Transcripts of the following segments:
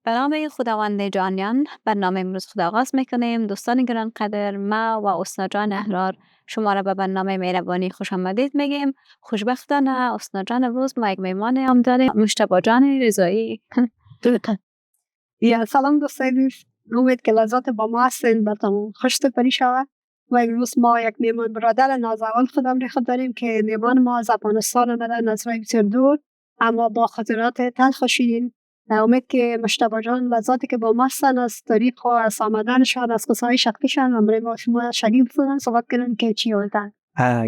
به نام خداوند جانیان برنامه امروز خود آغاز میکنیم. دوستان گرانقدر، ما و استاد جان احرار شما را به برنامه مهربانی خوش آمدید میگیم. خوشبختانه استاد جان امروز ما یک میهمان هم داریم، مجتبی جان رضایی. یا سلام دوستان، امید که لذت با ما هستین، براتون خوش سپری شود. و امروز ما یک میهمان برادر نازول خودم خود داریم که میهمان ما از افغانستان آمدن، از راه بسیار دور اما با خاطرات تلخ و شیرین. امید که مجتبی جان لذاتی که با ما هستن از تاریخ و از آمدنشان، از قصه های شخصیشان امروز با شما شریک بودن، صحبت کنن که چی یادتن.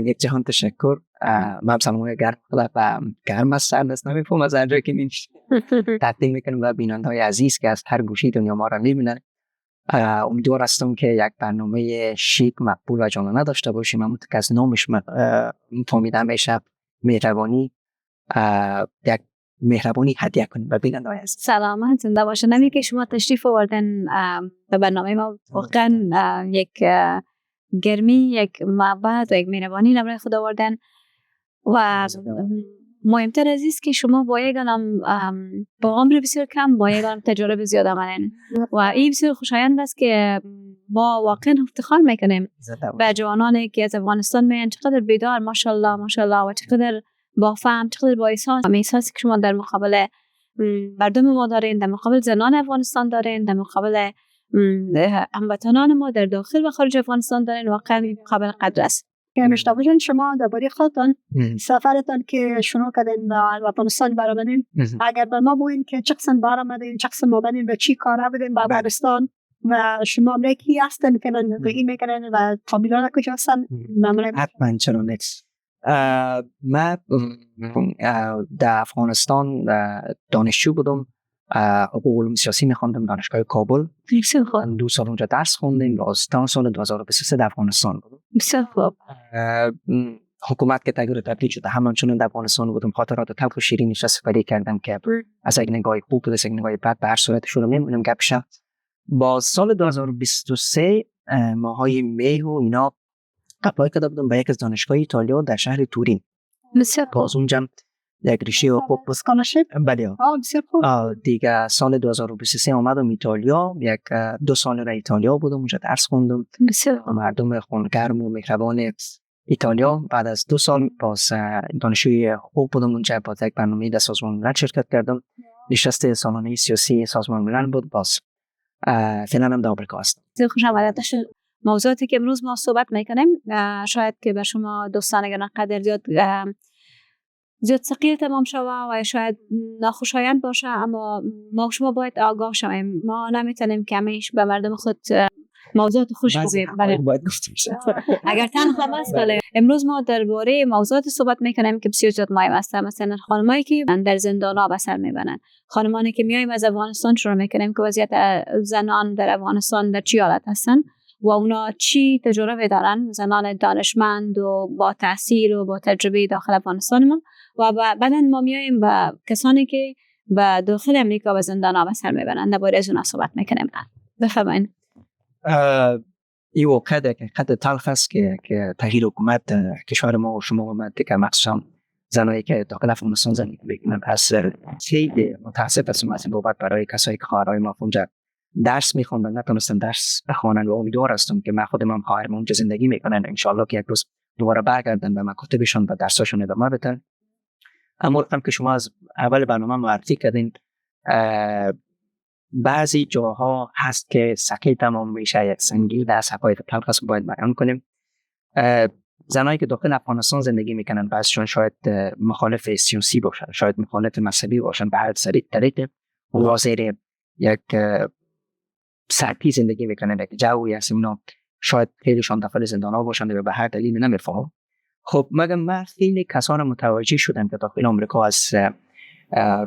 یک جهان تشکر. من سلام گرم و گرم از سردست نمیفهم از اینجا که تقدیم میکنم و بیننده های عزیز که از هر گوشه دنیا ما را میبینن. امیدوار هستم که یک برنامه شیک، مقبول و جانانه داشته باشیم. همونطور که از نامش فهمیدم میشه مهربانی، یک مهربانی هدیه کنیم و بیننده های عزیز. سلامت زنده باشه. نمی که شما تشریف آوردن به برنامه ما، واقعا یک گرمی، یک محبت و یک مهربانی نمره خود آوردن و مهمتر از است که شما با یک با عمر بسیار کم با یک تجربه زیاد آمدن و این بسیار خوشایند است که ما واقعا افتخار میکنیم به جوانانی که از افغانستان میان. چقدر بیدار، ماشاءالله ماشاءالله، و چقدر با فهم، چقدر با احساس. احساسی که شما در مقابل مردم ما دارین، در مقابل زنان افغانستان دارین، در مقابل هموطنان ما در داخل و خارج افغانستان دارین، واقعا قابل قدر است. مجتبی جان، شما درباره خودتان سفرتان که شروع کردین به افغانستان برآمدین، اگر به ما بگوین که چه قسم برآمدین، چه قسم آمدین و چی کاره بودین به افغانستان و شما کی هستن که زندگی میکنن و فامیلان کجا هستن؟ حتما، چرا نیست. من در افغانستان دانشجو بودم، حقوق علوم سیاسی میخوندم دانشگاه کابل. 2 سال اونجا درس خوندیم و از سال 2023 در افغانستان بودم. بسیار خوب. حکومت که تغییر تبدیل شده، همچنان در افغانستان بودم. خاطرات تلخ و شیرینش سپری کردم که از یک نگاه خوب بود، از یک نگاه بد، به هر صورت شروع میمونم گپشپ. با سال 2023 ماهای می و اینا اپلای کرده بودم به یک از دانشگاه ایتالیا در شهر تورین. بسیار خوب. باز اونجا یک ریشه خوب اسکالرشیپ. بله. بسیار خوب. دیگه سال 2023 اومدم ایتالیا، 2 سال را ایتالیا بودم، اونجا درس خوندم. بسیار خوب. مردم خونگرم و مهربان ایتالیا. بعد از 2 سال باز دانشجوی حقوق بودم اونجا، با یک برنامه در سازمان ملل شرکت کردم. نشست سالانه سیاسی سازمان ملل بود. باز فعلا هم در آمریکا هستم. خوش آمدید. موضوعاتی که امروز ما صحبت میکنیم شاید که به شما دوستان گرانقدر زیاد ثقیل تمام شود و شاید ناخوشایند باشه، اما ما شما باید آگاه شویم. ما نمیتونیم که همیشه به مردم خود موضوعات خوش بگیم. باید گفته بشه. اگر تنها مسئله امروز ما درباره موضوعات صحبت میکنیم که بسیار زیاد مهم است. مثلا خانمایی که در زندان‌ها به سر میبرن، خانمانی که میایم از افغانستان شروع میکنیم که وضعیت زنان در افغانستان در چی حالت هستن و اونا چی تجربه دارن، زنان دانشمند و با تحصیل و با تجربه داخل افغانستان ما. و بعدن ما میایم به کسانی که به داخل امریکا و زندان‌ها به سر میبرن، درباره از اونا صحبت میکنیم. بفرمایید. این واقعه که خط تلخ است که تغییر حکومت کشور ما و شما اومد که مخصوصا زنایی که داخل افغانستان زندگی میکنن. پس خیلی متاسف هستم از این بابت برای کسایی که خواهرای ما اونجا درس میخوندن نتونستن درس بخوانن و امیدوار هستم که من خودم هم خواهرم اونجا زندگی میکنن، ان شاء الله که یک روز دوباره برگردن به مکاتبشون و درساشون ادامه بدن. اما هم که شما از اول برنامه معرفی کردین، بعضی جاها هست که سکی تمام میشه، یک سنگین در حقایق تلخ است باید بیان کنیم. زنایی که داخل افغانستان زندگی میکنن بعضیشون شاید مخالف سیاسی باشن، شاید مخالف مذهبی باشن، به هر طریق واضح یک سطحی زندگی میکنن، یک جوی هست اونا شاید خیلیشان داخل زندان‌ها باشن و به هر دلیل نمیفهم. خب من خیلی کسان متوجه شدن که داخل آمریکا از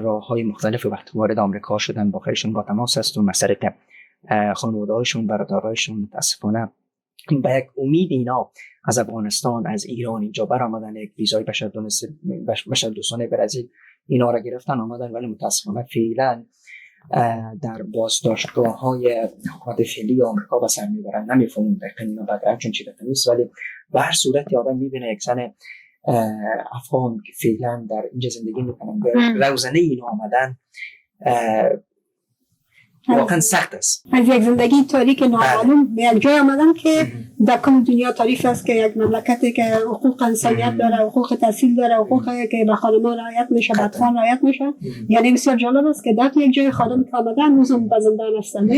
راه‌های مختلف وقت وارد آمریکا شدن، با خیلیشون با تماس هستن، مسئله خانواده‌هاشون، برادرایشون متاسفانه به یک امید اینا از افغانستان، از ایران اینجا برآمدن، یک ویزای بشردوستانه برزیل اینا را گرفتن آمدن، ولی متاسفانه فعلا در بازداشتگاه‌های حکومت فعلی آمریکا به سر میبرن. نمیفهمم دقیقاً اینا بعد چون چی نیست، ولی به هر صورت آدم میبینه یک زن افغان که فعلا در اینجا زندگی میکنن به روزنه اینا آمدن، واقعا سخت است. از یک زندگی تاریک نامعلوم به یک جای آمدن که در کل دنیا تعریف است که یک مملکتی که حقوق انسانیت داره، حقوق تحصیل داره، حقوقی که به خانمان رعایت میشه، به اطفال رعایت میشه. یعنی بسیار جالب است که در یک جای خانم که آمدن روزم به زندان هستند.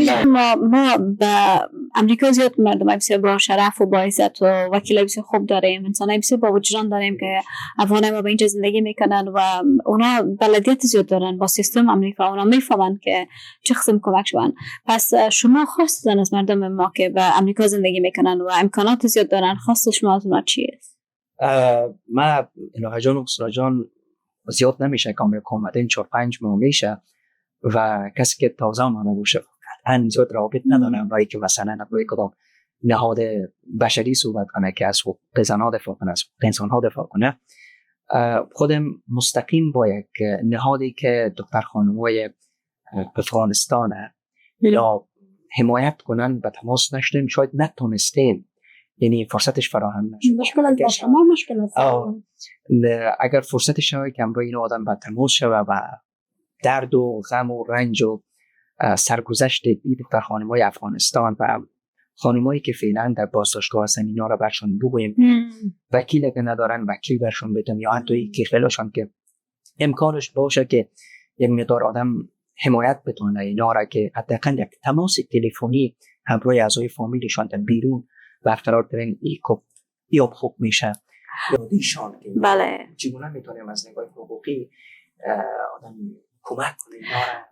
ما به امریکا زیاد مردم بسیار با شرف و با عزت و وکیل بسیار خوب داریم، انسانای بسیار با وجدان داریم که افغانای ما به اینجا زندگی میکنن و اونا بلدیت زیاد دارن با سیستم امریکا. اونا میفهمن که چه قسم کمک شون. پس شما خواستن از مردم ما که به امریکا زندگی میکنن و امکانات زیاد دارن، خواست شما از اونا چیه؟ ما الهه جان و سرا جان زیاد نمیشه که امریکا اومدن 4-5 ماه میشه و کسی که تازه اومده باشه قطعا زیاد رابط ندارن برای که مثلا برای کدام نهاد بشری صحبت کنه که از حقوق زنان دفاع کنه، از حقوق انسان ها دفاع کنه. خودم مستقیم با یک نهادی که دختر خانم‌های افغانستان یا حمایت کنن به تماس نشدیم، شاید نتونستیم، یعنی فرصتش فراهم نشد. مشکل از با شما مشکل است. اگر فرصتش شد که امروز این آدم به تماس شود و درد و غم و رنج و سرگذشت دختر خانم‌های افغانستان و خانمایی که فعلا در بازداشتگاه هستن اینا را برشون بگوییم، وکیل اگه ندارن وکیل برشون بدیم، یا حتی که خیلیشان که امکانش باشه که یک مقدار آدم حمایت بتونه اینا را که حداقل یک تماس تلفنی همراه اعضای فامیلشان در بیرون برقرار کنن، یا خوب میشه یا دیشان که بله چگونه میتونیم از نگاه حقوقی آدم کمک کنیم.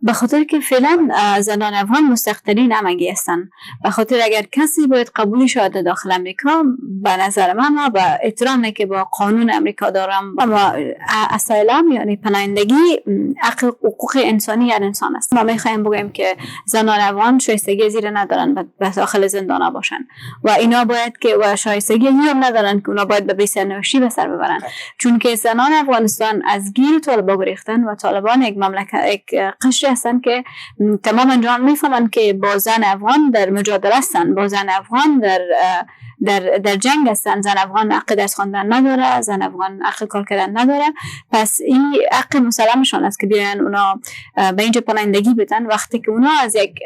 به خاطر که فعلا زنان افغان مستقلین همگی هستن. به خاطر اگر کسی باید قبول شده داخل امریکا، به نظر من با احترامی که با قانون امریکا دارم و اسایلم یعنی پناهندگی حقوق انسانی هر انسان است. ما میخوایم بگیم که زنان افغان شایستگی زیر ندارن به داخل زندان باشن و اینا باید که و شایستگی هم ندارن که اونا باید به بی‌سرنوشتی به سر ببرن، چون که زنان افغانستان از گیر طالبان گریختن و طالبان یک یک قشری هستن که تماما جان میفهمن که با زن افغان در مجادله هستن، با زن افغان در جنگ هستن. زن افغان حق درس خواندن نداره، زن افغان حق کار کردن نداره. پس این حق مسلمشان است که بیان اونا به اینجا پناهندگی بدن وقتی که اونا از یک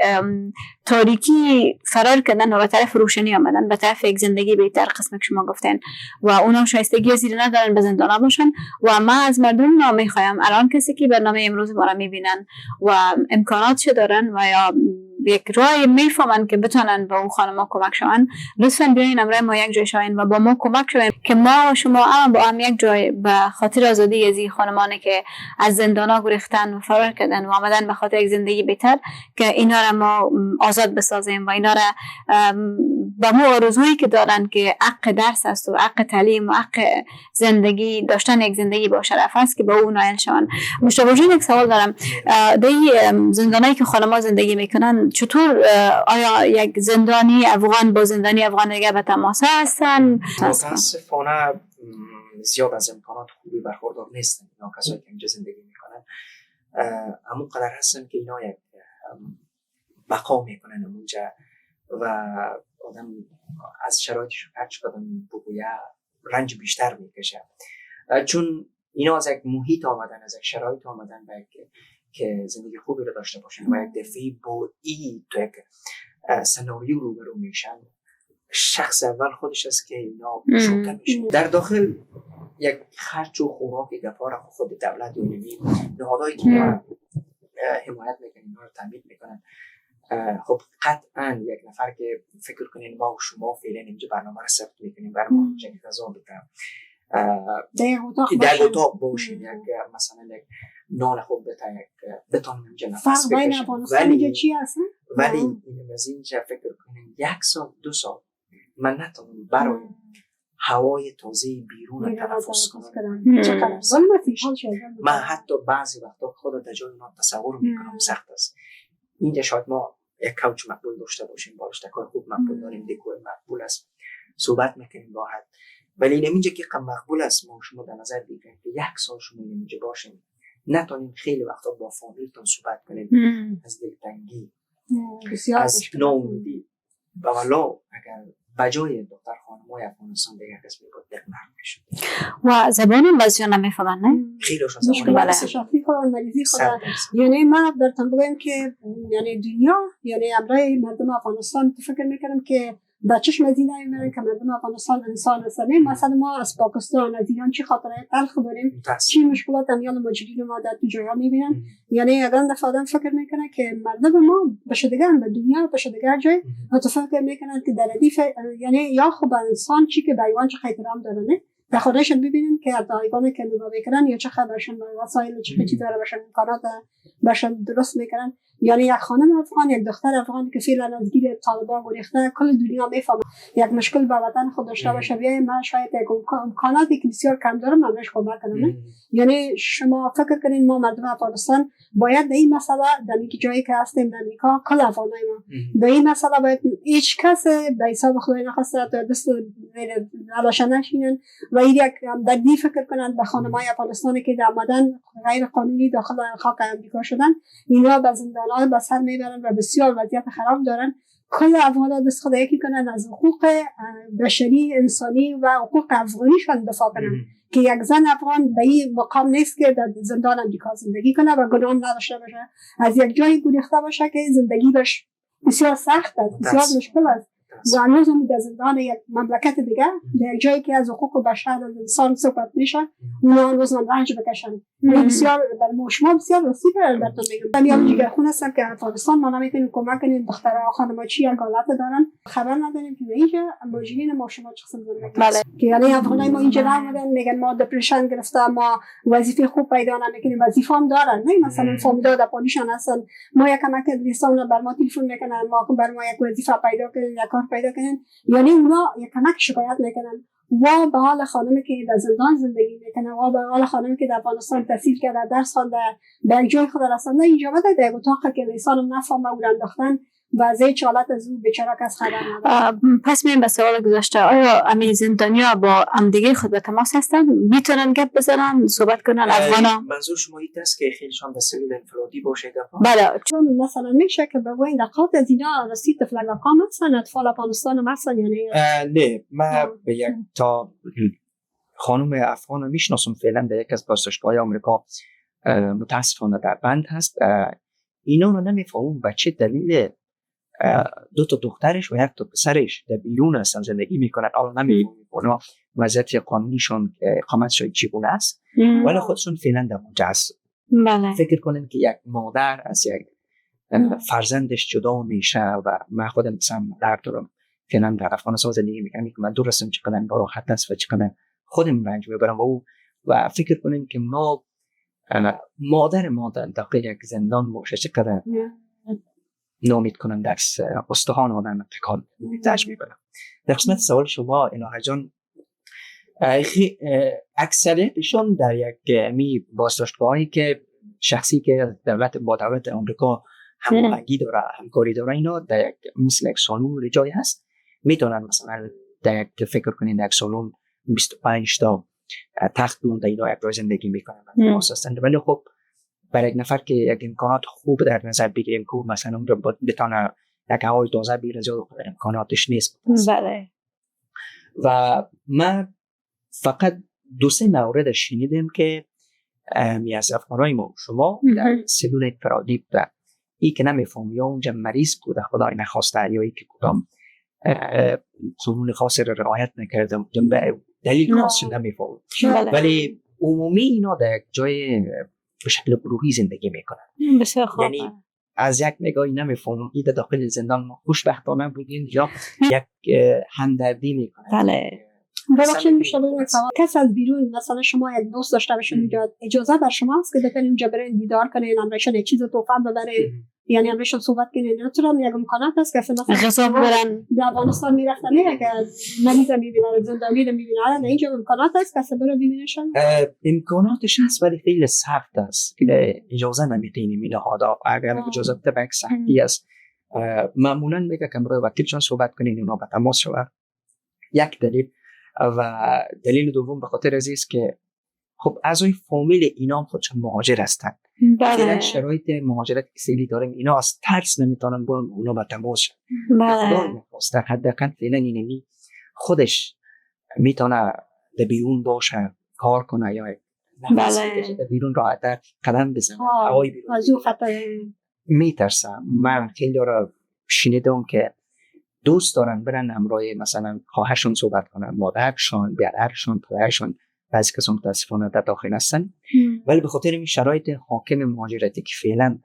تاریکی فرار کردن و به طرف روشنی آمدن، به طرف یک زندگی بهتر قسم که شما گفتین، و اونا شایستگی زیر ندارن به زندان باشن. و ما از مردم میخوایم الان کسی که برنامه امروز ما را میبینن و امکاناتش دارن و یا یک راه میفهمن که بتونن با اون خانم‌ها کمک شون، لطفاً بیاین امروز ما یک جای شوین و با ما کمک شوین که ما و شما با هم یک جای به خاطر آزادی از این خانمانی که از زندانا گریختن و فرار کردن و آمدن به خاطر یک زندگی بهتر، که اینا را ما آزاد بسازیم و اینا را با ما آرزویی که دارن که حق درس است و حق تعلیم و حق زندگی داشتن یک زندگی با شرف است که با اون نائل شون. مشتاق جان یک سوال دارم، در زندانایی که خانم‌ها زندگی میکنن چطور آیا یک زندانی افغان با زندانی افغان دیگه به تماس هستن؟ متاسفانه زیاد از امکانات خوبی برخوردار نیستن اینا کسایی که اینجا زندگی میکنن. اما قدر هستن که اینا یک بقا میکنن اونجا و آدم از شرایطش هرچی قدم بگویه رنج بیشتر میکشه، چون اینا از یک محیط آمدن، از یک شرایط آمدن که زندگی خوبی رو داشته باشن و یک دفعه با این تو یک سناریو روبرو میشن. شخص اول خودش است که اینا شوکه میشه. در داخل یک خرج و خوراک گفار خود دولت و نهادهایی که حمایت میکنن اینا رو تامین میکنن. خب قطعا یک نفر که فکر کنین ما و شما فعلا اینجا برنامه رو ثبت میکنیم برای ما چنین غذا بکنم در اتاق باشیم، یک مثلا یک نان خوب بتانیم اینجا نفس بکشیم، ولی این از اینجا فکر کنین 1 سال 2 سال من نتونم برای هوای تازه بیرون تنفس کنم. من حتی بعضی وقتا خود در جای ما تصور میکنم سخت است. اینجا شاید ما یک کوچ مقبول داشته باشیم، بالشتکای خوب مقبول داریم، دکور مقبول است، صحبت میکنیم راحت، ولی اینجا که مقبول است ما شما در نظر بگیریم که 1 سال شما اینجا باشیم نتونیم خیلی وقتا با فامیلتون صحبت کنیم از دلتنگی، از ناامیدی. والا اگر بجای دختر خانم‌های افغانستان دیگه قسمی بود نرم میشد و زبان هم بعضی نمیفهمن نه؟ خیلی روشن مشکلات شخصی خودم مریضی خودم یعنی من برتون بگم که یعنی دنیا یعنی امرای مردم افغانستان فکر میکنم که در چشم از این میبینن که مردم افغانستان انسان هستن مثلا ما از پاکستان از ایران چی خاطره تلخ داریم چی مشکلات امیال مجرمین ما در تو جاها میبینن یعنی اگر دفعه آدم فکر میکنه که مردم ما بشدگان به دنیا بشدگان جای و تو فکر میکنن که در ردیف یعنی یا خب انسان چی که به حیوان چه احترام دارن در خودشون ببینن که حتی حیوانی که نگاه میکنن یا چه خبرشون وسایل چه چیزی داره باشن امکانات باشن درست میکنن یعنی یک خانم افغان یک دختر افغان که فعلا از گیر طالبان گریخته کل دنیا میفهمه یک مشکل با وطن خود داشته باشه بیای من شاید یک امکاناتی که بسیار کم داره من بهش کمک کنم یعنی شما فکر کنین ما مردم افغانستان باید در این مسئله در این جایی که هستیم در امریکا کل افغانای ما در این مسئله باید هیچ کس به حساب خدای نخواسته تا دست علاشا نشینن و یک در دی فکر کنند به خانم‌های افغانستانی که آمدن غیر قانونی داخل خاک امریکا شدن اینا به زندان‌ها به سر میبرن و بسیار وضعیت خراب دارن کل افغان‌ها دست خود یکی کنن از حقوق بشری انسانی و حقوق افغانیشان دفاع کنن که یک زن افغان به این مقام نیست که در زندان امریکا زندگی کنه و گناه نداشته باشه از یک جایی گریخته باشه که زندگی بهش بسیار سخت است بسیار مشکل است و هنوز هم در زندان یک مملکت دیگه در جایی که از حقوق بشر انسان صحبت میشه اونا هنوز هم رنج بکشن بسیار در شما بسیار رسیب البته میگم میام دیگه خونه هستم که افغانستان ما نمیتونیم کمک کنیم دخترها خانم‌ها چی یک حالت دارن خبر نداریم که اینجا ماجرین ما شما چه قسم زندگی بله که یعنی افغانای ما اینجا آمدن میگن ما دپرشن گرفته ما وظیفه خوب پیدا نمیکنیم وظیفه هم دارن نه مثلا فامیلا در پالیشان هستن ما یک کمک دوستان بر ما تلفن میکنن ما بر ما یک وظیفه پیدا کنیم یک کار پیدا کنن یعنی اونا یک کمک شکایت میکنن و به حال خانمی که در زندان زندگی میکنه و به حال خانمی که در افغانستان تحصیل کرده درس خوانده در جای خود رسانده اینجا بده در اتاق که انسان نفهمه او انداختن و از هیچ حالت از او بیچاره کس خبر نداره. پس میریم به سوال گذشته آیا امی زندانیا با همدیگه خود به تماس هستن میتونن گپ بزنن صحبت کنن افغانا منظور شما این است که خیلیشان به سلول انفرادی باشه گپ بله چون مثلا میشه که به این دقات از اینا رسید فلگاقام هستن اطفال افغانستان هم هستن یعنی نه من به یک تا خانم افغان رو میشناسم فعلا در یک از بازداشتگاه آمریکا متاسفانه در بند هست اینا رو نمیفهمم به چه دلیل دو تا دخترش و یک تا پسرش در بیرون هستن زندگی میکنن حالا نمیفهمم وضعیت قانونیشون اقامتشون چگونه است ولی خودشون فعلا در اونجا هست بله فکر کنیم که یک مادر از یک فرزندش جدا میشه و من خودم مثلا در دارم فعلا در افغانستان زندگی میکنم که من درستم چقدر ناراحت است و چقدر خودم رنج میبرم و فکر کنیم که ما مادر داخل یک زندان باشه چقدر نامید کنم در استخوان آدم تکان میبرم. در قسمت سوال شما الهه جان اکثریتشون در یک بازداشتگاهی که شخصی که با دولت آمریکا هماهنگی داره همکاری داره اینا در یک مثل یک سالون جای هست میتونن مثلا در یک فکر کنین در یک سالون 25 تا تخت دون در اینا یک راه زندگی میکنن ولی خب برای یک نفر که یک امکانات خوب در نظر بگیریم که مثلا اون رو بتانه یک هوای تازه بیاره زیاد امکاناتش نیست بله و من فقط 2-3 مورد شنیدم که از افغانای ما شما در سلول انفرادی بوده ای که نمیفهم یا اونجا مریض بوده خدای نخواسته یا ای که کدام قانون خاصی رو رعایت نکرده دلیل خاصی نمیفهم ولی عمومی اینا در یک جای به شکل گروهی زندگی میکنن بسیار خوب یعنی از یک نگاهی نمیفهمم این داخل زندان ما خوشبختانه بودین یا یک همدردی میکنن بله ببخشید میشه بگم کس از بیرون مثلا شما یک دوست داشته باشین اینجا اجازه بر شما است که بتونین اینجا برین دیدار کنین امرشون یک چیز تحفه ببرین یعنی امرشون صحبت کنین نمیتونن یک امکانات هست که مثلا غذا ببرن در افغانستان میرفتن نه که مریض میبینن زندانی رو میبینن اینجا امکانات هست که برو ببینشون امکاناتش هست ولی خیلی سخت است که اجازه نمیدین میله ها اگر اجازه بده به سختی است معمولا میگه که برای وکیلشون صحبت کنین اونا به تماس شو یک دلیل و دلیل دوم به خاطر از است که خب اعضای فامیل اینا خودشون مهاجر هستند فعلا شرایط مهاجرت سیلی داریم، اینا از ترس نمیتونن برن اونا با تماس شن. بله در حداقل فعلا اینمی خودش میتونه در بیرون باشه، کار کنه یا بله در بیرون راحت‌تر قدم بزنه. هوای بیرون از او خطر میترسم. من خیلی را شنیدم که دوست دارن برن همراه مثلا خواهرشون صحبت کنن، مادرشون، برادرشون، پدرشون. بعضی کسان متاسفانه در داخل هستن ولی به خاطر این شرایط حاکم مهاجرتی که فعلا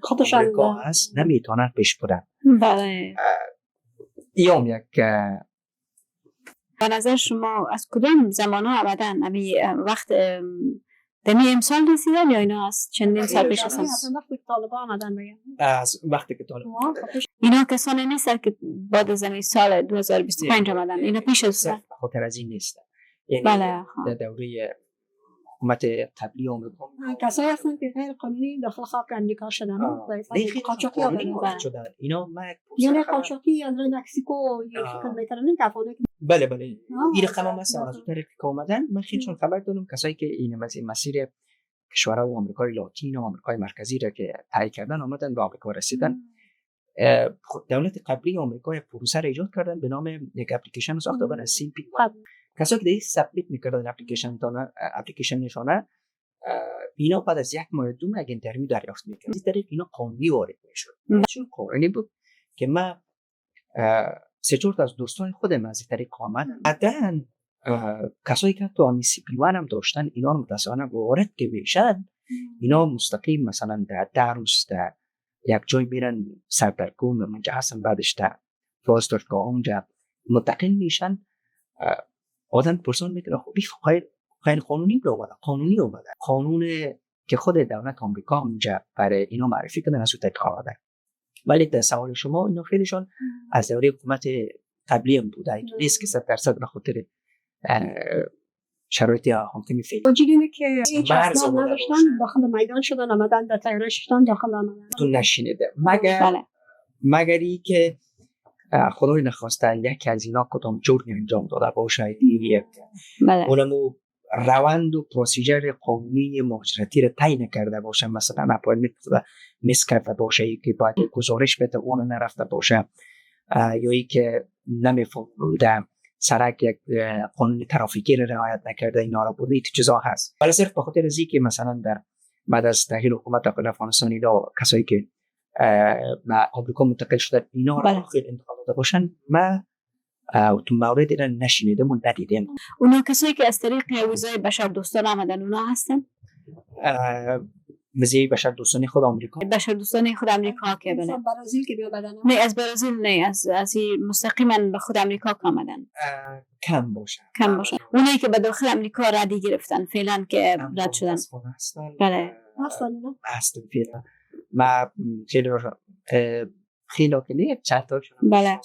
خودشان آمریکا هست نمیتونن پیش برن. بله. ایام یک به نظر شما از کدام زمان ها آمدن؟ وقت دمی امسال رسیدن یا اینا از چندین سال پیش هستن؟ وقتی طالبان آمدن بگن از وقتی که طالبان اینا کسانی نیستن که بعد از این سال 2025 آمدن، اینا پیش از به خاطر از این نیستن. یعنی بله. در دوره حکومت قبلی آمریکا کسایی هستن که غیر قانونی داخل خاک امریکا شدن. قاچاقی شدن. اینا یعنی قاچاقی از مکزیکو یا شکل میترن که افغانی. بله این رقم هم هست. از اون طریق که اومدن من خیلیشون خبر دارم کسایی که این مسیر کشورهای آمریکای لاتین و آمریکای مرکزی را که طی کردن آمدن به آمریکا رسیدن. دولت قبلی آمریکا یک پروسه را ایجاد کردن به نام یک اپلیکیشن ساخته بودن CP. کسایی که دیگه سابمیت می‌کردن اپلیکیشن نشانه اینا بعد از یک ماه دوم یک اینترویو دریافت می‌کردن. از طریق اینا قانونی وارد می‌شد. چون قانونی بود که من سه چهار تا از دوستان خودم از طریق آمدن. بعدن کسایی که تو امی CP1 هم داشتن اینا رو متأسفانه وارد که میشن اینا مستقیم مثلا در روز یک جای میرن سردرگم اونجا هستن، بعدش در بازداشتگاه اونجا منتقل میشن. آدم پرسان میکنه خب خیلی قانونی اومده قانون که خود دولت آمریکا اونجا برای اینا معرفی کردن از اون تحقیق آمده. ولی در سوال شما اینا خیلیشون از دوره حکومت قبلی هم بوده. این نیست که 100% به خاطر شرایط حاکمی فعلی اونجوری که هیچ اسناد نداشتن داخل میدان شدن آمدن در تیاره شدن داخل آمدن. تو نشینیده مگری که خدای نخواسته یکی از اینا کدام جرمی انجام داده باشه یک اونمو روند و پروسیجر قانونی مهاجرتی رو طی نکرده باشه، مثلا اپایمنت میس کرده باشه که باید گزارش بده اون نرفته باشه یا ای که نمیفهمیده سرک یک قانون ترافیکی رو رعایت نکرده، اینا رو بوده چیزا هست. ولی صرف به خاطر ازی که مثلا در بعد از تحلیل حکومت داخل افغانستان اینا کسایی که ما آمریکا منتقل شدن اینا رو خیلی انتقال داده باشن ما تو موردی را نشینیدم و ندیدم. اونا کسایی که از طریق ویزای بشر دوستان آمدن اونا هستن؟ ویزای بشر دوستانی خود آمریکا؟ بشر دوستانی خود آمریکا که بله. برزیل که بیامدن؟ نه از برزیل نه، از مستقیما به خود آمریکا آمدن. کم باشه. اونایی که به داخل آمریکا ردی گرفتن فعلا که رد شدن. بله. هستن فعلا. ما خیلی که چند تا بله.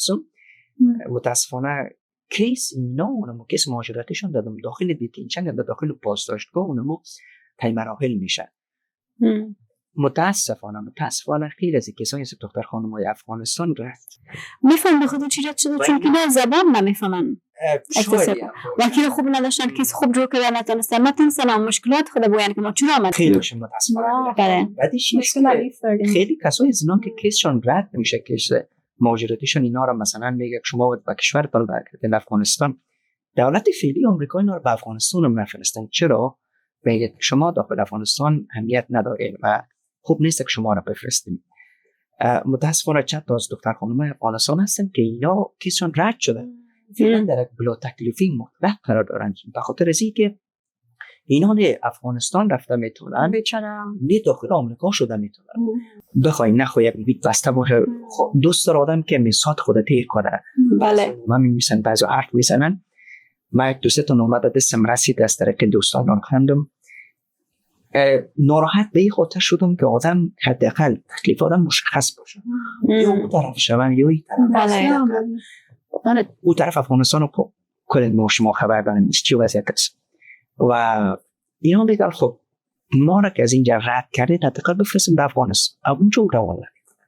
متاسفانه کیس اینا اونمو کیس مهاجرتشون دادم داخل دیتینشن یا داخل بازداشتگاه اونمو طی مراحل میشن. متاسفانه خیلی از کسایی از دختر خانم‌های افغانستان رفت. میفهم به خود چی رد شده چون که نه زبان نمیفهمن. وکیل خوب نداشتن، کیس خوب جو کردن نتونستن مشکلات خود بگن که ما چرا آمدیم. خیلی متاسفانه. بعدش خیلی کسایی از اینا که کیسشون رد میشه کیس مهاجرتیشون اینا رو مثلا میگه شما باید به کشورتون برگردید افغانستان. دولت فعلی آمریکا اینا رو به افغانستان هم نفرستن. چرا؟ میگه شما داخل افغانستان اهمیت نداره و خوب نیست که شما رو بفرستیم. متاسفانه چند تا از دختر خانم‌های افغانستان هستن که اینا کیسشون رد شده. فعلا در بلا تکلیفی مطلق قرار دارن به خاطر از اینکه اینا نه افغانستان رفته میتونن نه داخل آمریکا شده میتونن. بخوای نخوای بیت بسته باشه دوست داره آدم که میسات خود تیر کنه. بله. من میمیسن بعضی حرف میزنن. من یک دو سه تا نومد دستم رسید از طریق دوستان خواندم. ناراحت به این خاطر شدم که آدم حداقل تکلیف آدم مشخص باشه. یا اون طرف شوم یا این طرف. اون طرف افغانستان رو کل شما خبر داریم چی وضعیت است. و اینا میگن خب ما را که از اینجا رد کردید حداقل بفرستیم به افغانستان. اونجا روانه.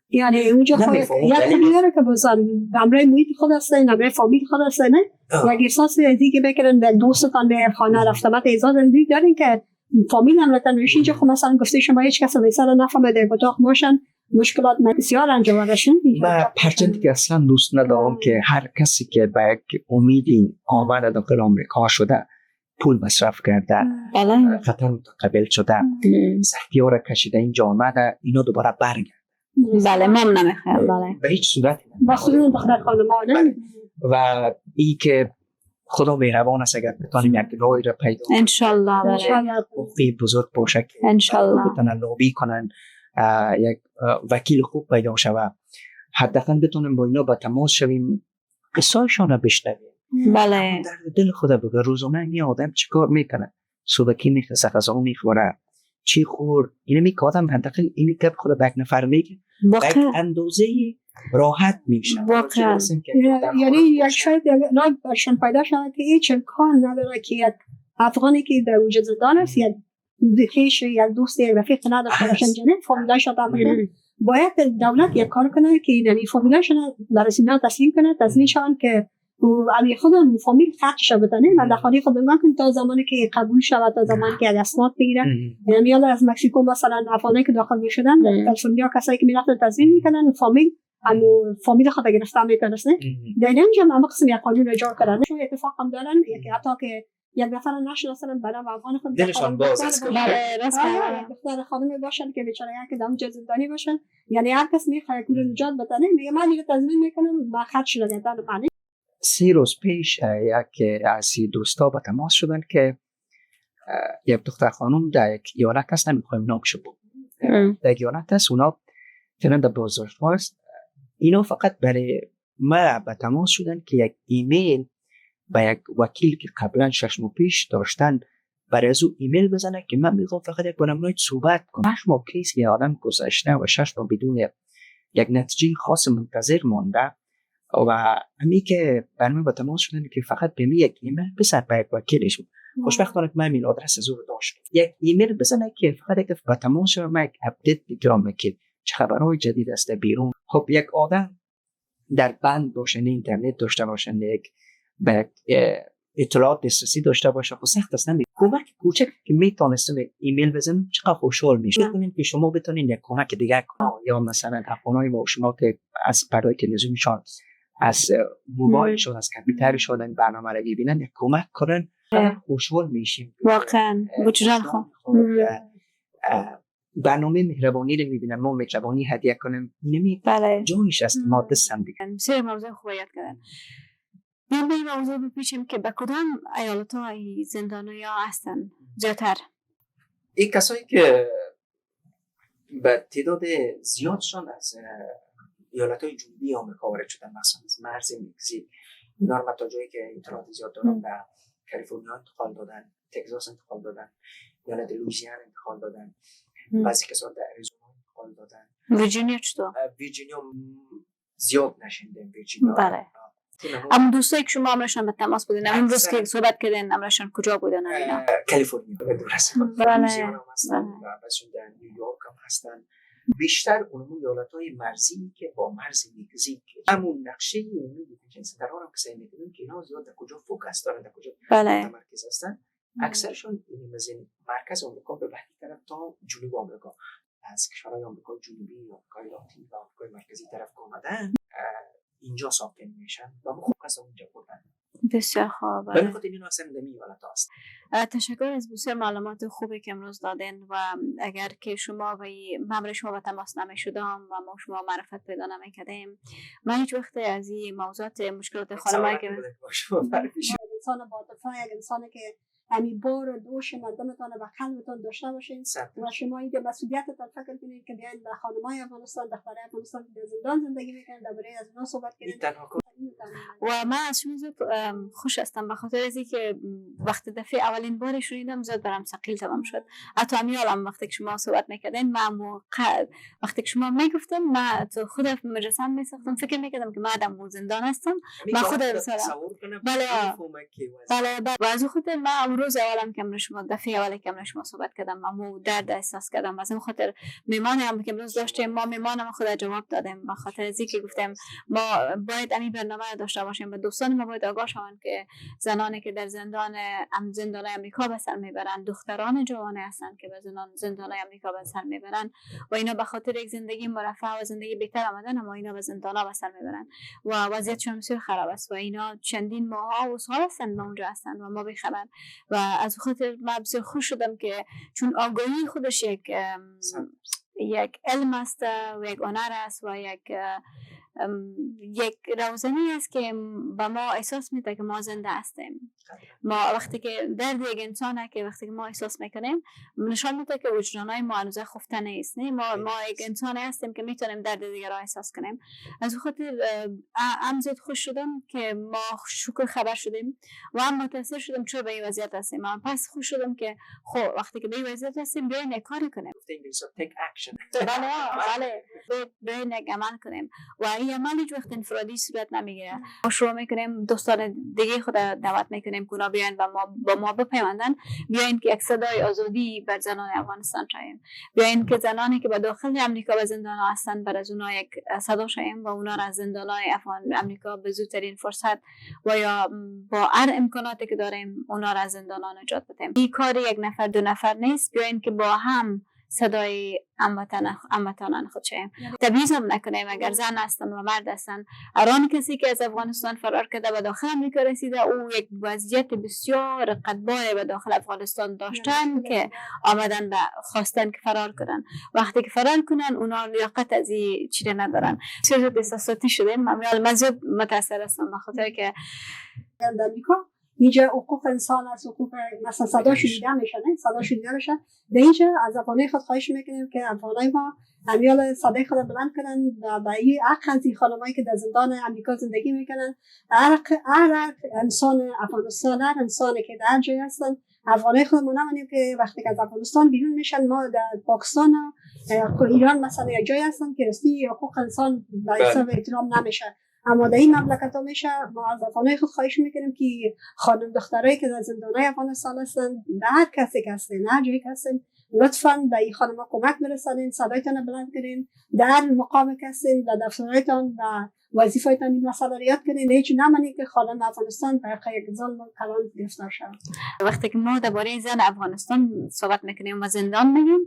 یعنی اونجا خود یک دیگه که بازن همراه محیط خود هستن، همراه فامیل خود هستن، و احساس ازی که بکرن در دوستتان به خانه رفتن ایزاد ازی دارین که فامیل هم رفتن ویش اینجا. خب مثلا گفته شما هیچ کس لیسر نفهمیده اتاق باشن مشکلات بسیار انجامدشون. و پرچند که اصلا دوست ندارم که هر کسی که به یک امیدی آمده داخل آمریکا شده پول مصرف کرده خطر متقبل شده سختی ها را کشیده اینجا آمده اینو دوباره برگرد. بله ما هم نمیخوایم. بله به هیچ صورت مخصوصا دختر خانمانه. و ای که خدا مهربان است اگر بتانیم یک راهی را پیدا انشالله. بله افقی بزرگ باشه که انشالله بتونن لابی کنن یک وکیل خوب پیدا شود حداقل بتونیم با اینا با تماس شویم قصه‌شان را بشنویم. بله در دل خدا بگه روزانه این آدم چیکار میکنه صبحی میخوره غذا میخوره چی خورد اینو میگه آدم حداقل اینی که خدا به یک نفر میگه یک اندازه راحت میشه. واقعا یعنی یک شاید راه برشان پیدا شود که هیچ امکان نداره که یک افغانی که در وجود زندان است یک دوستیش یک دوست یک رفیق نداشته باشن جنین فامیلش آدم باشن باید دولت یک کار کنه که یعنی فامیلش در سینا تسلیم کنه تضمین شون که علی خودم فامیل خطش بتونه و در خانه خود بمکن تا زمانی که قبول شود تا زمانی که اسناد بگیرن. یعنی یاد از مکزیکو مثلا افغانی که داخل میشدن در کالیفرنیا کسایی که میرفتن تضمین میکنن فامیل فامیل خود گرفتن میکنن در اینجا هم قسم یک قانون اجرا کردن چون اتفاق هم دارن که حتی که یک نفر نشناسن برای افغان خود دلشان باز است دختر خانم باشن که بیچاره که دم زندانی باشن یعنی هر کس میخواد کور نجات بتونه میگه من اینو تضمین میکنم با خطش لگتن معنی 3 روز پیش یک از دوستا با تماس شدن که یک دختر خانم در یک ایالت هست نمیخوایم نامش بود در یک ایالت هست اونا فعلا در بازداشت هست اینا فقط برای ما با تماس شدن که یک ایمیل با یک وکیل که قبلا 6 ماه پیش داشتن برای از او ایمیل بزنه که من میخوام فقط یک برنامه صحبت کنم. 6 ماه کیس یه آدم گذشته و 6 ماه بدون یک نتیجه خاص منتظر مانده و همی که برنامه با تماس شدن که فقط به می یک ایمیل بزن به یک وکیلش. خوشبختانه من ایمیل آدرس از او داشتم یک ایمیل بزنه که فقط یک با تماس شدن من یک اپدیت بگیرم که چه خبرهای جدید است بیرون. خب یک آدم در بند باشه اینترنت داشته باشه یک به اطلاعات دسترسی داشته باشه خب سخت است نمی کمک کوچک که میتونستم ایمیل بزنم چقدر خوشحال میشه ببینید که شما بتونین یک کمک دیگه کنید یا مثلا افغانای ما شما که از برای تلویزیونشان از موبایلشون از کامپیوترشون این برنامه رو ببینن یک کمک کنن خوشحال میشیم. واقعا بچران خوب برنامه مهربانی رو میبینم ما مهربانی هدیه کنیم نمی جونش است ما دستم دیگه بسیار موضوع خوب یاد کردن. بیایم به این موضوع بپیچیم که به کدام ایالت‌های زندانیا هستن زیادتر؟ این کسایی که به تعداد زیادشان از ایالت‌های جنوبی آمریکا وارد شدن مثلا از مرز مکزیک اینا رو تا جایی که اطلاعات زیاد دارن به کالیفرنیا انتقال دادن تگزاس انتقال دادن ایالت لوئیزیانا انتقال دادن بعضی کسان در اریزونا انتقال دادن. ویرجینیا چطور؟ ویرجینیا زیاد نشیندن ویرجینیا. بله. اما دوستایی که شما امرشان به تماس بودین اون روز که صحبت کردین امرشان کجا بودن اینا؟ کالیفرنیا دور هستن. بله. بعضیشون در نیویورک هم هستن. بیشتر اونمون ایالت‌های مرزی که با مرز مکزیک همون نقشه عمومی دیفنس در حالی که سعی می‌کنیم که اینا زیاد در کجا فوکس دارن در کجا متمرکز هستن اکثرشون این مثلا مرکز آمریکا به بعدی طرف تا جنوب آمریکا از کشورهای آمریکا جنوبی آمریکای لاتین و آمریکای مرکزی طرف اومدن اینجا ساکن میشن و فوکس اونجا بودن. بسیار خوب. برای خاطر این اصلا دمی ایالت هست. تشکر از بسیار معلومات خوبی که امروز دادین و اگر که شما و ممر شما به تماس نمی‌شدم و ما شما معرفت پیدا نمی‌کردیم من هیچ وقت از این موضوعات مشکلات خانواده که انسان با دفاع یک انسانی که همین بار دوش مردمتان و قلبتان داشته باشین و شما این مسئولیتتان فکر کنید که بیاین به خانم‌های افغانستان دخترای افغانستان که در زندان زندگی میکنن درباره از اونا صحبت کنید. و من از شما خوش هستم به خاطر از اینکه وقتی دفعه اولین بار شنیدم زیاد برام ثقیل تمام شد. حتی امیالم وقتی که شما صحبت میکردین من وقتی که شما میگفتم من تو خود مجسم میساختم فکر میکردم که من آدم زندان هستم من خود بله و از خود من روز اولم که من شما دفعه اولی که من شما صحبت کردم من درد احساس کردم. از این خاطر میمان هم که امروز داشتیم ما میمانم خود جواب دادیم به خاطر از اینکه گفتم ما باید این برنامه داشته باشیم و دوستان ما باید آگاه شوند که زنانی که در زندان آمریکا به سر میبرند دختران جوان هستند که به زندان آمریکا به سر میبرند و اینا به خاطر یک زندگی مرفه و زندگی بهتر آمدن اما اینا به زندان به سر میبرند و وضعیتشون بسیار خراب است و اینا چندین ماه و سال هستند اونجا هستند و ما بخبر و از خاطر من بسیار خوش شدم که چون آگاهی خودش یک علم است و یک هنر است و یک روزنی است که با ما احساس میده که ما زنده هستیم. ما وقتی که درد یک انسانه که وقتی که ما احساس میکنیم نشان میده که وجدانای ما هنوز خفته نیست. ما یک انسانی هستیم که میتونیم درد دیگر را احساس کنیم. از خاطر زیاد خوش شدم که ما شکر خبر شدیم و هم متاثر شدم چون به این وضعیت هستیم. من پس خوش شدم که خب وقتی که به این وضعیت هستیم بیاین یک کاری کنیم. بله بیاین یک عمل کنیم و این عمل هیچ وقت انفرادی صورت نمیگیره. ما شروع میکنیم دوستان دیگه خود دعوت میکنیم که اونا بیاین و با ما بپیوندن، بیاین که یک صدای آزادی بر زنان افغانستان شویم، بیاین که زنانی که به داخل امریکا به زندان هستند بر از اونا یک صدا شویم و اونا را از زندان‌های امریکا به زودترین فرصت و یا با هر امکاناتی که داریم اونا را از زندان‌ها نجات بدیم. این کار یک نفر دو نفر نیست، بیاین که با هم صدای هموطنان خود شویم. تبعیض هم نکنیم. اگر زن هستن و مرد هستن، هر آن کسی که از افغانستان فرار کرده به داخل امریکا رسیده او یک وضعیت بسیار قدبای به داخل افغانستان داشتن که آمدن و خواستن که فرار کنن. وقتی که فرار کنن اونا لیاقت از این چیزی ندارن. بسیار احساساتی شدیم. من زیاد متاثر هستم به خاطر که امریکا اینجا حقوق انسان از حقوق مثلا صدا شنیده میشه، نه صدا شنیده میشه. در اینجا از افغانای خود خواهش میکنیم که افغانای ما امیال صدای خود بلند کنن و به این حق از این خانمایی که در زندان امریکا زندگی میکنن، هر انسان افغانستان، هر انسانی که در جای هستن افغانای خودمون نمونیم که وقتی که از افغانستان بیرون میشن ما در پاکستان و ایران مثلا یک جای هستن که راستی حقوق انسان به حساب احترام نمیشه. اما در این مملکت ها میشه. ما از افغانای خود خواهش میکنیم که خانم دخترایی که در زندانهای افغانستان هستن هر کسی که هستن هر جایی که هستن لطفاً به این خانم ها کمک برسانین، صدایتان بلند کنین، در مقام که هستین و دفترهایتان و وظیفهایتان این مسئله یاد کنین. هیچ نمانید که خانم افغانستان به یک ظلم و کلان گرفتار شود. وقتی که ما درباره زن افغانستان صحبت میکنیم و زندان میگیم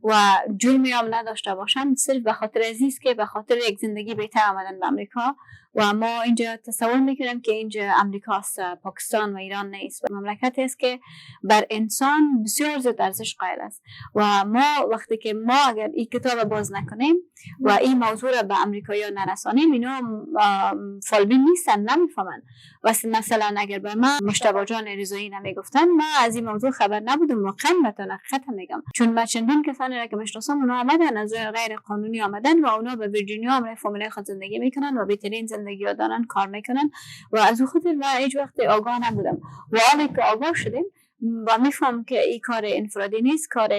و جرمی هم نداشته باشن صرف به خاطر عزیز که به خاطر یک زندگی بهتر آمدن به امریکا و ما اینجا تصور میکنیم که اینجا امریکا است، پاکستان و ایران نیست. مملکتی است که بر انسان بسیار زیاد ارزش قائل است و ما وقتی که ما اگر این کتاب باز نکنیم و این موضوع را به امریکایی‌ها نرسانیم اینا فالبین نیستن، نمیفهمن. مثلا اگر به من مجتبی جان رضایی نمیگفتن من از این موضوع خبر نبودم. واقعا بتونه حقیقت میگم، چون من چندین کسانی را که میشناسم اونا آمدن از غیر قانونی آمدن و اونا به ویرجینیا هم فامیلای خود زندگی میکنن و بهترین زندگی رو دارن، کار میکنن و از خاطر من هیچ وقت آگاه نبودم و حالا که آگاه شدیم و میفهم که این کار انفرادی نیست، کار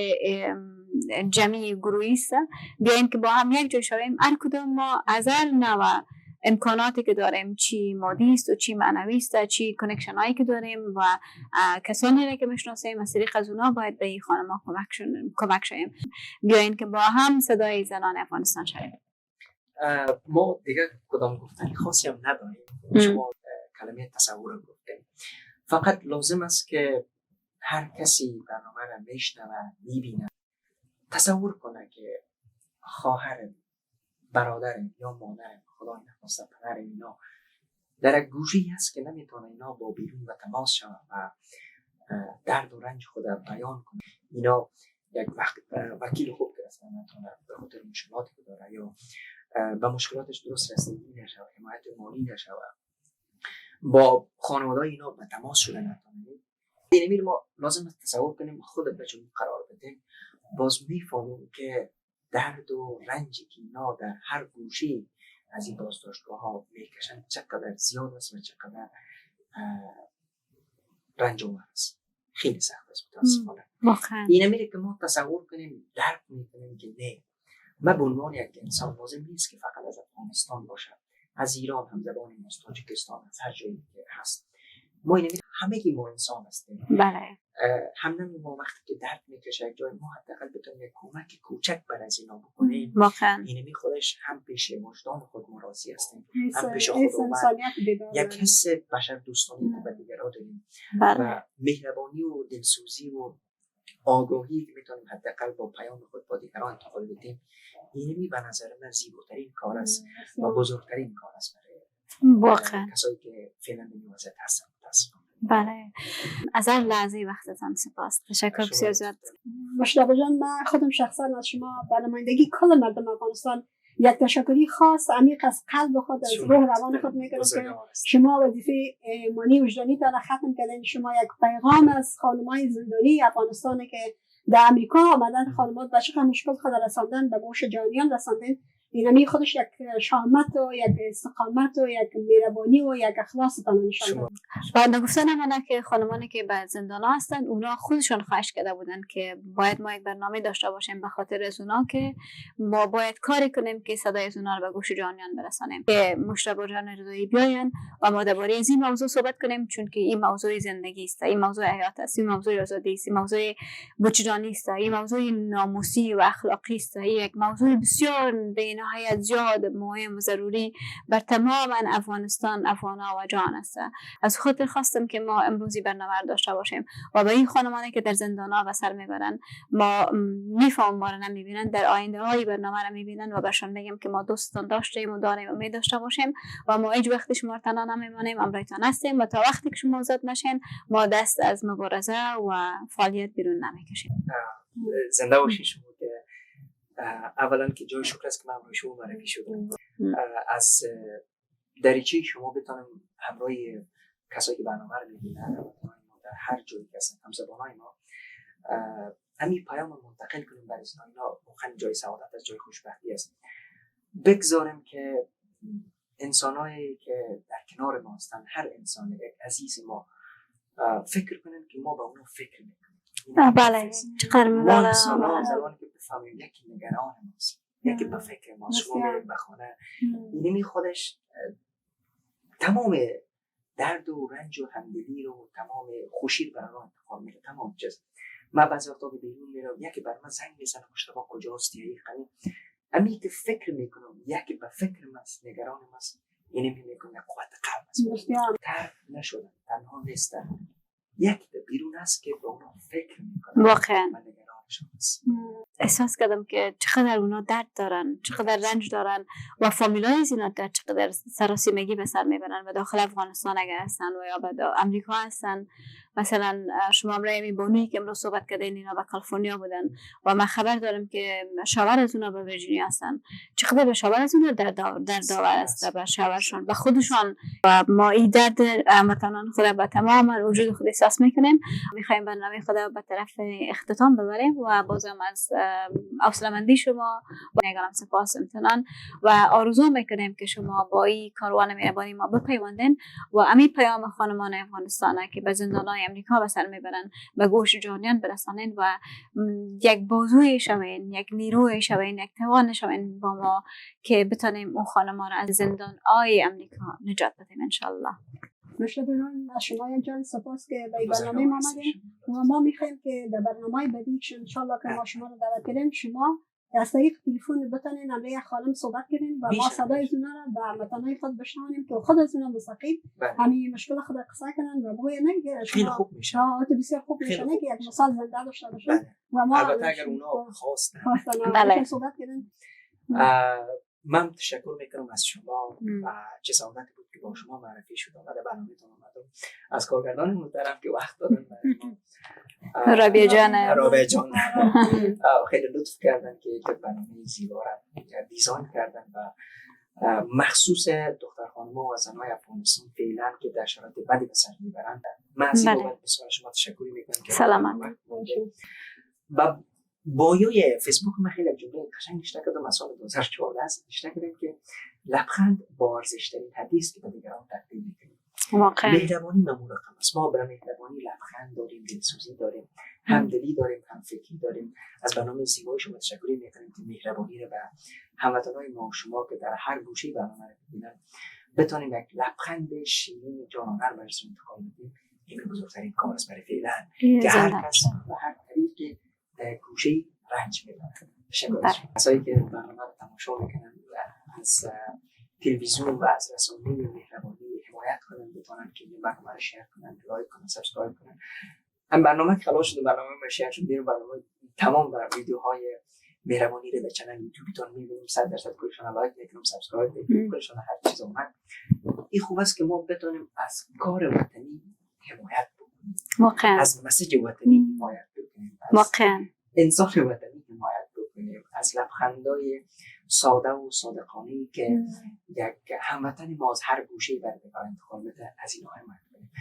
جمعی گروهی است. بیاین که با هم یک جای شویم، هر کدوم ما از هر نوع امکاناتی که داریم، چی مادی است و چی معنوی است، چی کانکشن هایی که داریم و کسانی را که میشناسیم از طریق از اونا باید به این خانم‌ها کمک شویم. بیاین که با هم صدای زنان افغانستان شویم. ما دیگه کدام گفتنی خاصی هم نداریم. شما کلمه تصور گفتیم. فقط لازم است که هر کسی برنامه را میشنوه میبینه تصور کنه که خواهر، برادر یا مادر، خدا نخواسته پدر اینا در یک گوشه‌ای هست که نمیتونه اینا با بیرون و تماس شوه و درد و رنج خود بیان کنه. اینا یک وکیل خوب که اصلا نتونه به خاطر مشکلاتی که داره یا به مشکلاتش درست رسیدگی نشوه، حمایت مالی نشوه، با خانواده اینا به تماس شده نتونه. این ما لازم است تصور کنیم خود بچه‌مون قرار بدیم، باز میفهمیم که درد و رنجی که اینا در هر گوشه از این بازداشتگاه‌ها میکشن چقدر زیاد است و چقدر رنج آور است. خیلی سخت است متاسفانه. واقعا اینه میره که ما تصور کنیم، درک میکنیم که نه، ما به عنوان یک انسان لازم نیست که فقط از افغانستان باشه، از ایران هم زبان ماست، تاجیکستان، از هر جایی که هست ما اینمی همگی ما انسان هستیم. بله. همین ما وقتی که درد میکشه یک جای ما حداقل بتونیم یک کمک کوچک بر از اینا بکنیم. واقعا اینمی خودش هم پیش وجدان خود ما راضی هستیم، هم هم پیش خداوند یک حس بشر دوستانه که به دیگران داریم و مهربانی و دلسوزی و آگاهی که میتونیم حداقل با پیام خود با دیگران انتقال بدیم. اینمی به نظر من زیباترین کار است و بزرگترین کار است برای واقعا کسایی که فعلا به این وضعیت هستن. بله. از هر لحظه وقتتان سپاس. تشکر بسیار زیاد. مشتاق جان، من خودم شخصا از شما به نمایندگی کل مردم افغانستان یک تشکری خاص عمیق از قلب خود از روح روان خود میکنم که شما وظیفه ایمانی وجدانی تا ختم کردین. شما یک پیغام از خانمای زندانی افغانستان که در امریکا آمدن، خانمات به چقدر مشکل خود رساندن به گوش جهانیان رساندن. اینمی خودش یک شهامت و یک استقامت و یک مهربانی و یک اخلاص تان نشان داد. بعد گفتن من که خانمانی که به زندان هستن اونا خودشون خواهش کرده بودن که باید ما یک برنامه داشته باشیم به خاطر از اونا که ما باید کاری کنیم که صدای از اونا رو به گوش جهانیان برسانیم، که مشتبه جان رضایی بیاین و ما درباره این موضوع صحبت کنیم، چون که این موضوع زندگی است، این موضوع حیات است، این موضوع آزادی است، این موضوع وجدانی است، این موضوع ناموسی و اخلاقی است، یک موضوع بسیار نهایت زیاد مهم و ضروری بر تمام افغانستان، افغانا و جهان است. از خاطر خواستم که ما امروزی برنامه را داشته باشیم و به این خانمانی که در زندان‌ها به سر میبرن، ما میفهمیم ما را نمیبینن، در آینده های برنامه را میبینن و برشان میگم که ما دوستان داشتیم و داریم و می داشته باشیم و ما هیچ وقت شما تنها نمیمانیم، امرایتان هستیم و تا وقتی که شما آزاد نشین ما دست از مبارزه و فعالیت بیرون نمیکشیم. زنده باشین شما. اولا که جای شکر است که من روی شما معرفی شدم. از دریچه شما بتونم همراه کسایی که برنامه رو می‌بینن در هر جایی که هستن همزبانای ما همین پیام منتقل کنیم برای اینا. واقعا جای سعادت از جای خوشبختی است. بگذاریم که انسانایی که در کنار ما هستن، هر انسان یک عزیز ما، فکر کنیم که ما به اونا فکر میکنیم. بله، چقدر ما زمانی که بفهمیم یکی نگران ماست، یکی به فکر ماست، شما میریم به خانه، اینمی خودش تمام درد و رنج و همدلی رو، تمام خوشی رو برای انتقال میده، تمام چیز. من بعضی وقتا به بیرون میرم، یکی بر من زنگ میزنه مشتبه کجاست یا امی که فکر میکنم یکی به فکر ماست، نگران ماست، اینمی میکنه قوت قلب است. ترک نشدن، تنها نیستن، یک بیرون است که به اونا فکر میکنه. واقعا احساس کردم که چقدر اونا درد دارن، چقدر رنج دارن و فامیلای اینا در چقدر سراسیمگی به سر میبرن و داخل افغانستان اگر هستن و یا به امریکا هستن. مثلا شما امرای بانویی که امروز صحبت کردین اینا به کالیفرنیا بودن و من خبر دارم که شوهر از اونا به ویرجینیا هستن، چقدر به شوهر از اونا در داور است، به شوهرشون، به خودشون. و ما این درد هموطنان خود به تمام وجود خود احساس میکنیم. میخوایم برنامه خود به طرف اختتام ببریم و بازم از حوصله‌مندی شما با نگران سپاس امتنان و آرزو میکنیم که شما با این کاروان مهربانی ما بپیوندین و امی پیام خانمان افغانستان که به زندان‌های امریکا به سر میبرن به گوش جهانیان برسانین و یک بازوی شوین، یک نیروی شوین، یک توان شوین با ما که بتونیم اون خانمان را از زندان‌های امریکا نجات بدیم انشالله. مشتبهان از شما جان سپاس که به برنامه ما آمدین و ما میخوایم که در برنامه بعدی انشالله که ما شما رو دعوت کنیم، شما از طریق تلفن بتونین همراه یک خانم صحبت کنین و ما صدای از اونا رو به هموطنای خود بشنویم که خود از اونا مستقیم همین مشکل خود قصه کنن و بگوین نه خیلی خوب میشه، بسیار خوب میشه، نه که یک مثال زنده داشته باشه و ما البته اگر اونا خواستن بله صحبت کنن. من تشکر میکنم از شما و چه سعادتی بود که با شما معرفی شدم و در برنامه‌تون اومدم. از کارگردان محترم که وقت دادن رابعه جان خیلی لطف کردن که برنامه زیبا را دیزاین کردن و مخصوص دختر خانم‌ها و زن‌های افغانستان فعلا که در شرایط بدی به سر میبرن. من از این بابت بسیار شما تشکر میکنم که سلامت و بایوی فیسبوک من خیلی جمله قشنگ نوشته کردم از سال 2014 نوشته کردم که لبخند با ارزش‌ترین حدیث که به دیگران تقدیم می‌کنیم. مهربانی ممنوع است. ما برای مهربانی لبخند داریم، دلسوزی داریم، همدلی داریم، همفکری داریم. از برنامه زیبای شما تشکر می‌کنیم که مهربانی رو به هموطنان ما و شما که در هر گوشه برنامه رو می‌بینن بتونیم یک لبخند شیرین جانور برش انتقال بدیم. این بزرگترین کار است برای فعلا که هر کس و هر طریق در گوشه رنج میبرد. کسایی که برنامه رو تماشا میکنن و از تلویزیون و از رسانه مهربانی حمایت کنن، بتونن که این برنامه رو شیر کنن، لایک کنن، سابسکرایب کنن. هم برنامه که خلاص شده، برنامه ما شیر شد، برنامه تمام بر ویدیوهای مهربانی رو در کانال یوتیوبتون میبینیم. 100% کلشون لایک میکنم، سابسکرایب میکنم، کلشون هر چیز اومد. این خوب است که ما بتونیم از کار وطنی حمایت بکنیم، واقعا از مسیج وطنی حمایت بکنیم، واقعا انصاف وطنی حمایت بکنیم، از لبخندای ساده و صادقانه‌ای که یک هموطن ما از هر گوشه بر انتقال بده، از اینها حمایت کنیم.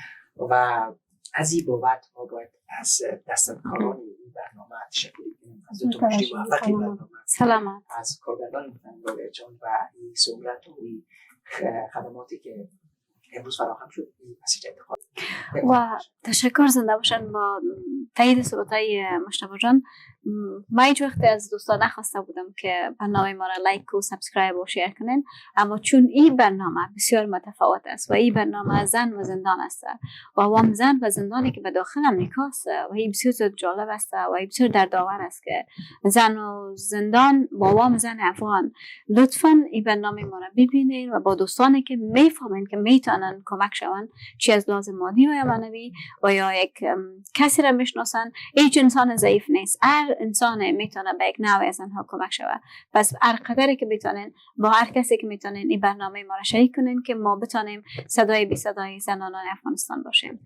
و از این بابت ما باید از دستکاران این برنامه تشکر کنیم، از دو مشتی موفقی برنامه، سلامت، از کارگردان متنوع جان و این سهولت و این خدماتی که امروز فراهم شد. این مسیج انتقال و تشکر. زنده باشن. با تایید صحبت‌های مجتبی جان، من هیچ وقت از دوستان نخواسته بودم که برنامه ما را لایک و سابسکرایب و شیر کنین، اما چون این برنامه بسیار متفاوت است و این برنامه زن و زندان است و عوام زن و زندانی که به داخل امریکا است و این بسیار جالب است و این بسیار دردآور است که زن و زندان و عوام زن افغان، لطفاً این برنامه ما را ببینید و با دوستانی که میفهمین که میتونن کمک شون، چی از لازم مادی و یا معنوی و یا یک کسی را میشناسن، هیچ انسان ضعیف نیست، هر انسان میتونه به یک نوع از آنها کمک شود. پس هر قدری که میتونین، با هر کسی که میتونین این برنامه ما را شریک کنین که ما بتونیم صدای بی صدای زنانان افغانستان باشیم.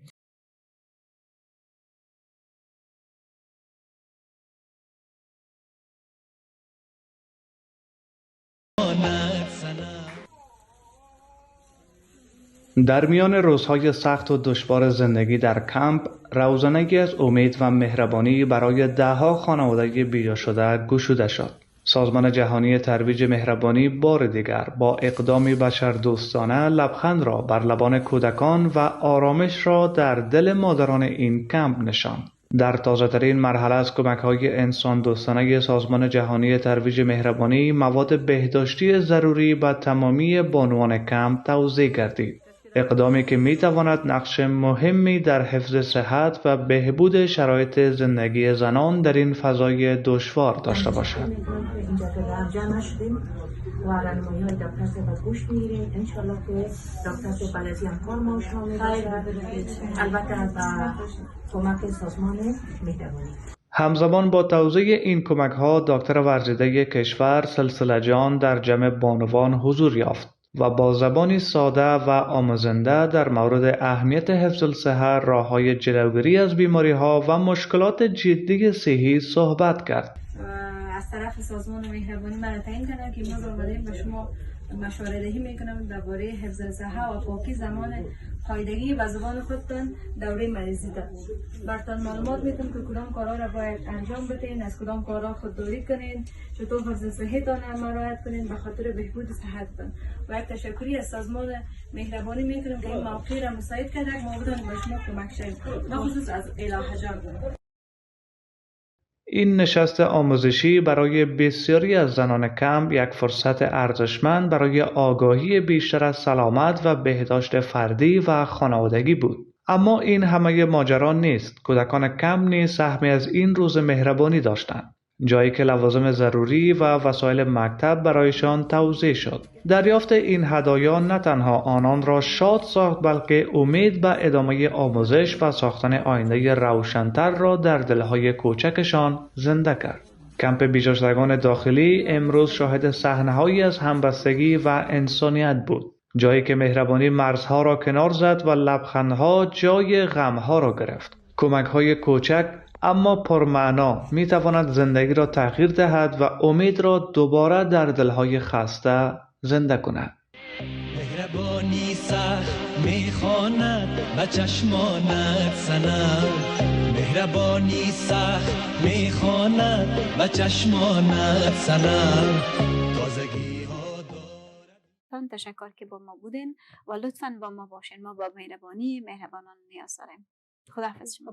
در میان روزهای سخت و دشوار زندگی در کمپ، روزنه‌ای از امید و مهربانی برای ده‌ها خانواده بیجا شده گشوده شد. سازمان جهانی ترویج مهربانی بار دیگر با اقدامی بشردوستانه لبخند را بر لبان کودکان و آرامش را در دل مادران این کمپ نشاند. در تازه‌ترین مرحله از کمک‌های انسان دوستانه سازمان جهانی ترویج مهربانی، مواد بهداشتی ضروری به تمامی بانوان کمپ توزیع گردید. اقدامی که می‌تواند نقش مهمی در حفظ صحت و بهبود شرایط زندگی زنان در این فضای دشوار داشته باشد. اینجا که در جمع شدیم و رنمایی های دکتر سبت گوش میگیریم. انشالله که دکتر سبت از این کار ما شامل باشد، البته با کمک سازمان مهربانی. همزمان با توزیع این کمک‌ها، دکتر ورزیده کشور سلسله جان در جمع بانوان حضور یافت و با زبانی ساده و آموزنده در مورد اهمیت حفظ الصحه، راه‌های جلوگیری از بیماری‌ها و مشکلات جدی صحی صحبت کرد. از طرف سازمان مهربانی من تعیین کردم که ما آمدیم به شما مشوره دهی میکنم درباره حفظ صحه و پاکی زمان قاعدگی و زبان خودتان دوره مریضی داد. برتان معلومات میتم که کدام کارها را باید انجام بدین، از کدام کارها خودداری کنین، چطور حفظ صحتان مراعات کنین به خاطر بهبود صحتتان. و یک تشکری از سازمان مهربانی میکنم که این موقع را مساعد کرده که ما بتونیم به شما کمک شیم، بخصوص از اله حجاب. این نشست آموزشی برای بسیاری از زنان کمپ یک فرصت ارزشمند برای آگاهی بیشتر از سلامت و بهداشت فردی و خانوادگی بود. اما این همه ماجرا نیست. کودکان کمپ نیز سهمی از این روز مهربانی داشتند، جایی که لوازم ضروری و وسایل مکتب برایشان توزیع شد. دریافت این هدایا نه تنها آنان را شاد ساخت، بلکه امید به ادامه آموزش و ساختن آینده روشن‌تر را در دلهای کوچکشان زنده کرد. کمپ بیجاشدگان داخلی امروز شاهد صحنه‌هایی از همبستگی و انسانیت بود، جایی که مهربانی مرزها را کنار زد و لبخندها جای غمها را گرفت. کمک‌های کوچک اما پرمعنا می تواند زندگی را تغییر دهد و امید را دوباره در دلهای خسته زنده کند. مهربانی سخت میخواند و چشمانت سنم، مهربانی سخت میخواند و چشمانت سنم، تازگی ها دارد. تشکر که با ما بودین و لطفاً با ما باشین. ما با مهربانان نیاز داریم. خداحافظ شما.